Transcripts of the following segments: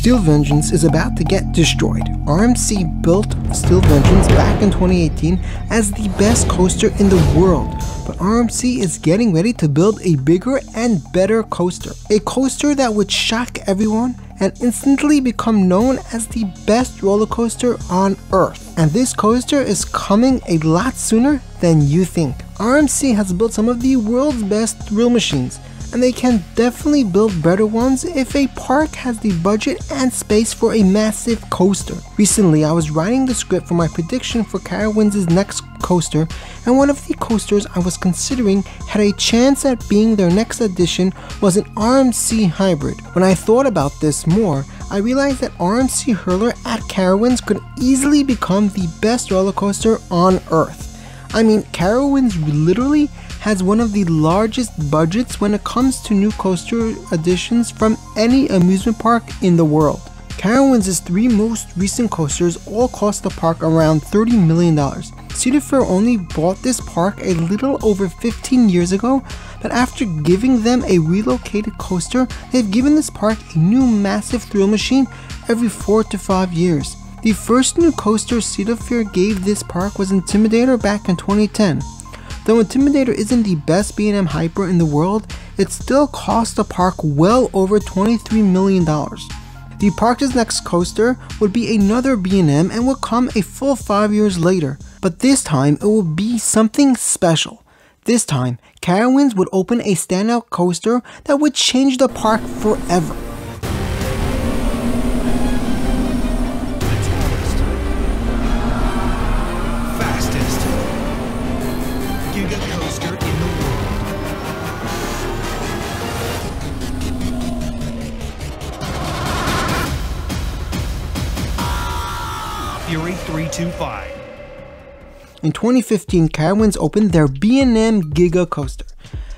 Steel Vengeance is about to get destroyed. RMC built Steel Vengeance back in 2018 as the best coaster in the world, but RMC is getting ready to build a bigger and better coaster. A coaster that would shock everyone and instantly become known as the best roller coaster on Earth. And this coaster is coming a lot sooner than you think. RMC has built some of the world's best thrill machines, and they can definitely build better ones if a park has the budget and space for a massive coaster. Recently, I was writing the script for my prediction for Carowinds' next coaster, and one of the coasters I was considering had a chance at being their next addition was an RMC hybrid. When I thought about this more, I realized that RMC Hurler at Carowinds could easily become the best roller coaster on Earth. I mean, Carowinds literally has one of the largest budgets when it comes to new coaster additions from any amusement park in the world. Carowinds' three most recent coasters all cost the park around $30 million. Cedar Fair only bought this park a little over 15 years ago, but after giving them a relocated coaster, they've given this park a new massive thrill machine every 4 to 5 years. The first new coaster Cedar Fair gave this park was Intimidator back in 2010. Though Intimidator isn't the best B&M hyper in the world, it still cost the park well over $23 million. The park's next coaster would be another B&M and would come a full 5 years later, but this time it will be something special. This time, Carowinds would open a standout coaster that would change the park forever. Fury 325. In 2015, Carowinds opened their B&M Giga Coaster.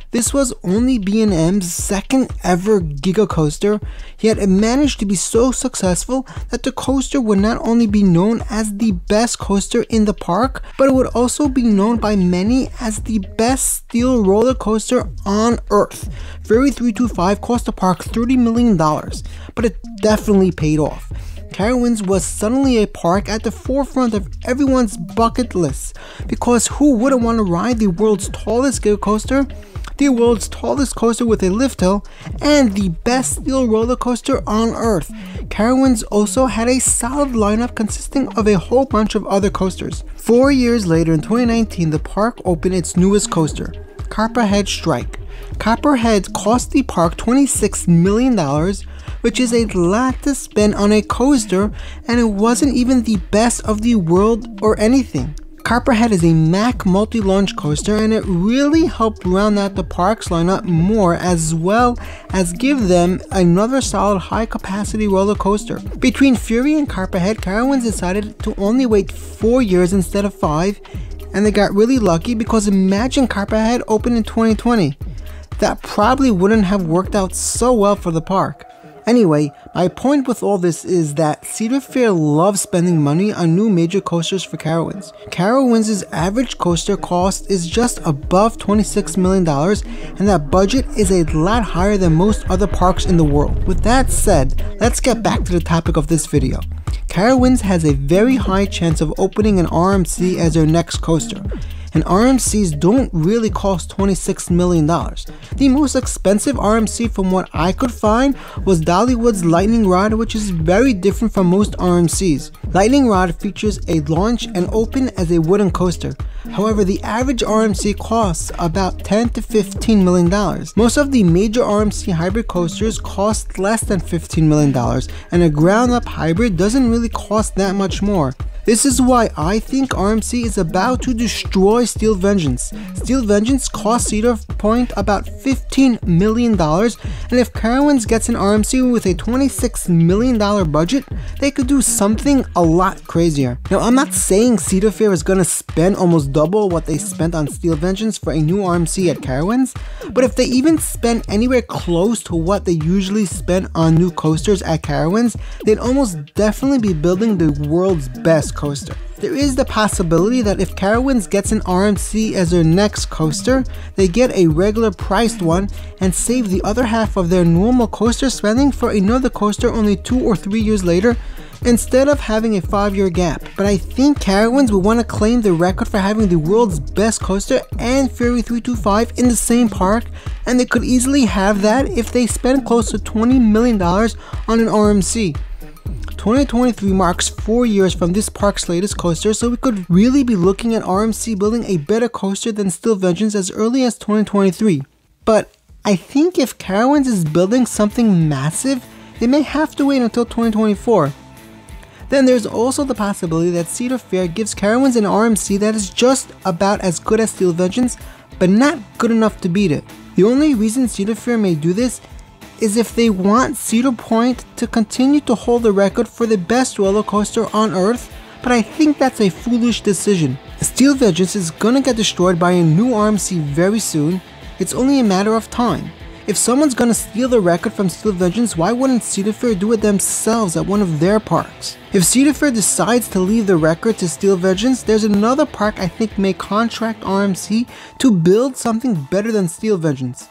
This was only B&M's second ever Giga Coaster, yet it managed to be so successful that the coaster would not only be known as the best coaster in the park, but it would also be known by many as the best steel roller coaster on Earth. Fury 325 cost the park $30 million, but it definitely paid off. Carowinds was suddenly a park at the forefront of everyone's bucket list, because who wouldn't want to ride the world's tallest Giga coaster, the world's tallest coaster with a lift hill, and the best steel roller coaster on Earth. Carowinds also had a solid lineup consisting of a whole bunch of other coasters. 4 years later, in 2019, the park opened its newest coaster, Copperhead Strike. Copperhead cost the park $26 million, which is a lot to spend on a coaster, and it wasn't even the best of the world or anything. Copperhead is a Mack multi-launch coaster, and it really helped round out the park's lineup more, as well as give them another solid high-capacity roller coaster. Between Fury and Copperhead, Carowinds decided to only wait 4 years instead of 5, and they got really lucky, because imagine Copperhead opened in 2020. That probably wouldn't have worked out so well for the park. Anyway, my point with all this is that Cedar Fair loves spending money on new major coasters for Carowinds. Carowinds' average coaster cost is just above $26 million, and that budget is a lot higher than most other parks in the world. With that said, let's get back to the topic of this video. Carowinds has a very high chance of opening an RMC as their next coaster, and RMCs don't really cost $26 million. The most expensive RMC from what I could find was Dollywood's Lightning Rod, which is very different from most RMCs. Lightning Rod features a launch and open as a wooden coaster. However, the average RMC costs about $10 to $15 million. Most of the major RMC hybrid coasters cost less than $15 million, and a ground-up hybrid doesn't really cost that much more. This is why I think RMC is about to destroy Steel Vengeance. Steel Vengeance cost Cedar Point about $15 million, and if Carowinds gets an RMC with a $26 million budget, they could do something a lot crazier. Now, I'm not saying Cedar Fair is gonna spend almost double what they spent on Steel Vengeance for a new RMC at Carowinds, but if they even spend anywhere close to what they usually spend on new coasters at Carowinds, they'd almost definitely be building the world's best coaster. There is the possibility that if Carowinds gets an RMC as their next coaster, they get a regular priced one and save the other half of their normal coaster spending for another coaster only 2 or 3 years later, instead of having a 5-year gap. But I think Carowinds will want to claim the record for having the world's best coaster and Fury 325 in the same park, and they could easily have that if they spend close to $20 million on an RMC. 2023 marks 4 years from this park's latest coaster, so we could really be looking at RMC building a better coaster than Steel Vengeance as early as 2023. But I think if Carowinds is building something massive, they may have to wait until 2024. Then there's also the possibility that Cedar Fair gives Carowinds an RMC that is just about as good as Steel Vengeance, but not good enough to beat it. The only reason Cedar Fair may do this is if they want Cedar Point to continue to hold the record for the best roller coaster on Earth, but I think that's a foolish decision. Steel Vengeance is gonna get destroyed by a new RMC very soon. It's only a matter of time. If someone's gonna steal the record from Steel Vengeance, why wouldn't Cedar Fair do it themselves at one of their parks? If Cedar Fair decides to leave the record to Steel Vengeance, there's another park I think may contract RMC to build something better than Steel Vengeance.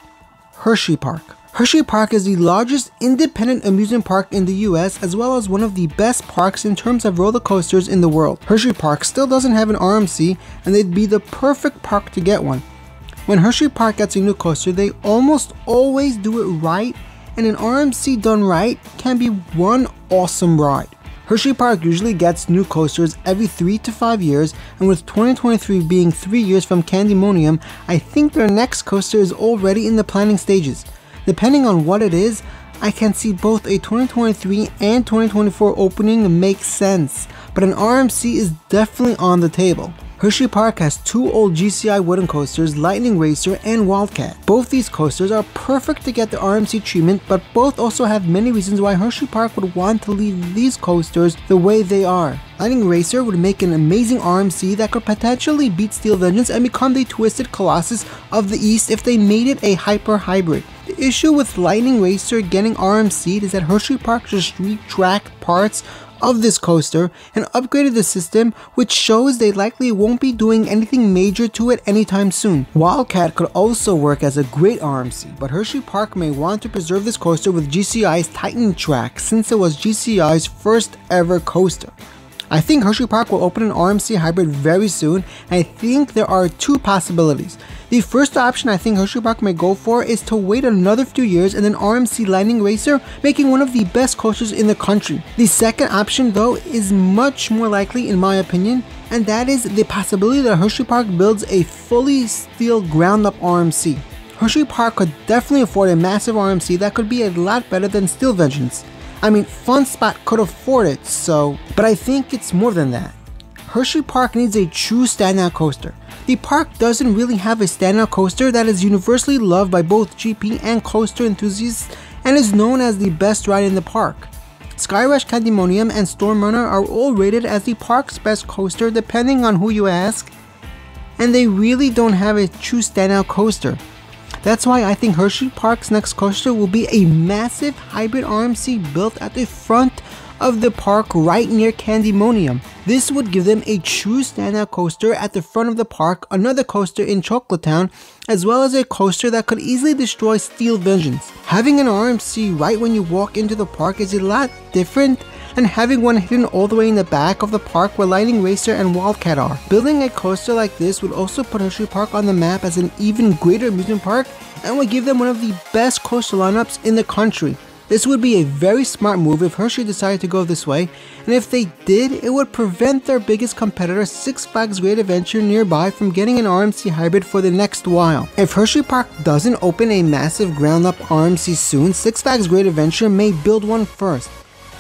Hershey Park. Hershey Park is the largest independent amusement park in the US, as well as one of the best parks in terms of roller coasters in the world. Hershey Park still doesn't have an RMC, and they'd be the perfect park to get one. When Hershey Park gets a new coaster, they almost always do it right, and an RMC done right can be one awesome ride. Hershey Park usually gets new coasters every 3 to 5 years, and with 2023 being 3 years from Candymonium, I think their next coaster is already in the planning stages. Depending on what it is, I can see both a 2023 and 2024 opening make sense, but an RMC is definitely on the table. Hershey Park has 2 old GCI wooden coasters, Lightning Racer and Wildcat. Both these coasters are perfect to get the RMC treatment, but both also have many reasons why Hershey Park would want to leave these coasters the way they are. Lightning Racer would make an amazing RMC that could potentially beat Steel Vengeance and become the Twisted Colossus of the East if they made it a hyper hybrid. The issue with Lightning Racer getting RMC'd is that Hershey Park just retracked parts of this coaster and upgraded the system, which shows they likely won't be doing anything major to it anytime soon. Wildcat could also work as a great RMC, but Hershey Park may want to preserve this coaster with GCI's Titan track since it was GCI's first ever coaster. I think Hershey Park will open an RMC hybrid very soon, and I think there are 2 possibilities. The first option I think Hershey Park may go for is to wait another few years and then RMC Lightning Racer, making one of the best coasters in the country. The second option though is much more likely in my opinion, and that is the possibility that Hershey Park builds a fully steel ground up RMC. Hershey Park could definitely afford a massive RMC that could be a lot better than Steel Vengeance. I mean, Fun Spot could afford it, but I think it's more than that. Hershey Park needs a true standout coaster. The park doesn't really have a standout coaster that is universally loved by both GP and coaster enthusiasts and is known as the best ride in the park. Skyrush, Candymonium, and Storm Runner are all rated as the park's best coaster depending on who you ask, and they really don't have a true standout coaster. That's why I think Hershey Park's next coaster will be a massive hybrid RMC built at the front of the park right near Candymonium. This would give them a true standout coaster at the front of the park, another coaster in Chocolate Town, as well as a coaster that could easily destroy Steel Vengeance. Having an RMC right when you walk into the park is a lot different than having one hidden all the way in the back of the park where Lightning Racer and Wildcat are. Building a coaster like this would also put Hershey Park on the map as an even greater amusement park and would give them one of the best coaster lineups in the country. This would be a very smart move if Hershey decided to go this way, and if they did, it would prevent their biggest competitor, Six Flags Great Adventure nearby, from getting an RMC hybrid for the next while. If Hershey Park doesn't open a massive ground up RMC soon, Six Flags Great Adventure may build one first.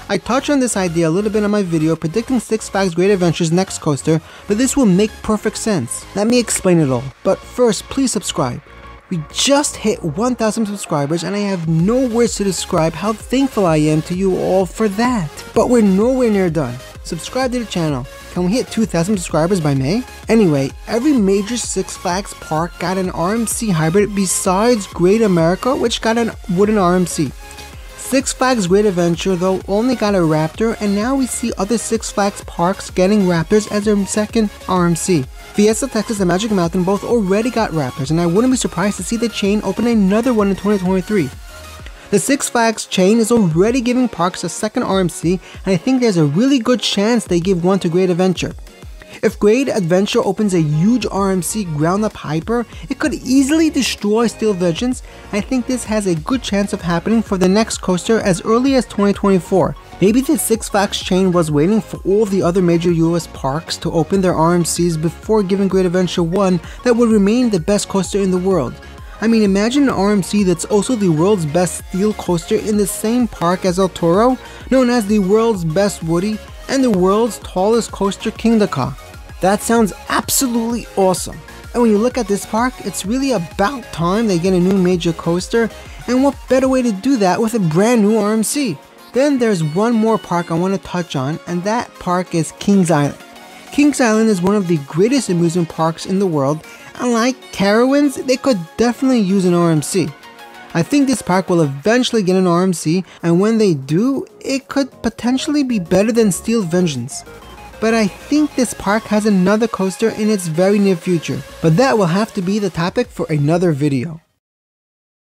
I touched on this idea a little bit in my video predicting Six Flags Great Adventure's next coaster, but this will make perfect sense. Let me explain it all. But first, please subscribe. We just hit 1,000 subscribers and I have no words to describe how thankful I am to you all for that. But we're nowhere near done. Subscribe to the channel. Can we hit 2,000 subscribers by May? Anyway, every major Six Flags park got an RMC hybrid besides Great America, which got a wooden RMC. Six Flags Great Adventure though only got a Raptor, and now we see other Six Flags parks getting Raptors as their second RMC. Fiesta Texas and Magic Mountain both already got Raptors, and I wouldn't be surprised to see the chain open another one in 2023. The Six Flags chain is already giving parks a second RMC, and I think there's a really good chance they give one to Great Adventure. If Great Adventure opens a huge RMC ground-up hyper, it could easily destroy Steel Visions. I think this has a good chance of happening for the next coaster as early as 2024. Maybe the Six Flags chain was waiting for all the other major US parks to open their RMCs before giving Great Adventure one that would remain the best coaster in the world. I mean, imagine an RMC that's also the world's best steel coaster in the same park as El Toro, known as the world's best Woody, and the world's tallest coaster, Kingda Ka. That sounds absolutely awesome. And when you look at this park, it's really about time they get a new major coaster, and what better way to do that with a brand new RMC? Then there's one more park I want to touch on, and that park is Kings Island. Kings Island is one of the greatest amusement parks in the world, and like Carowinds, they could definitely use an RMC. I think this park will eventually get an RMC, and when they do, it could potentially be better than Steel Vengeance. But I think this park has another coaster in its very near future, but that will have to be the topic for another video.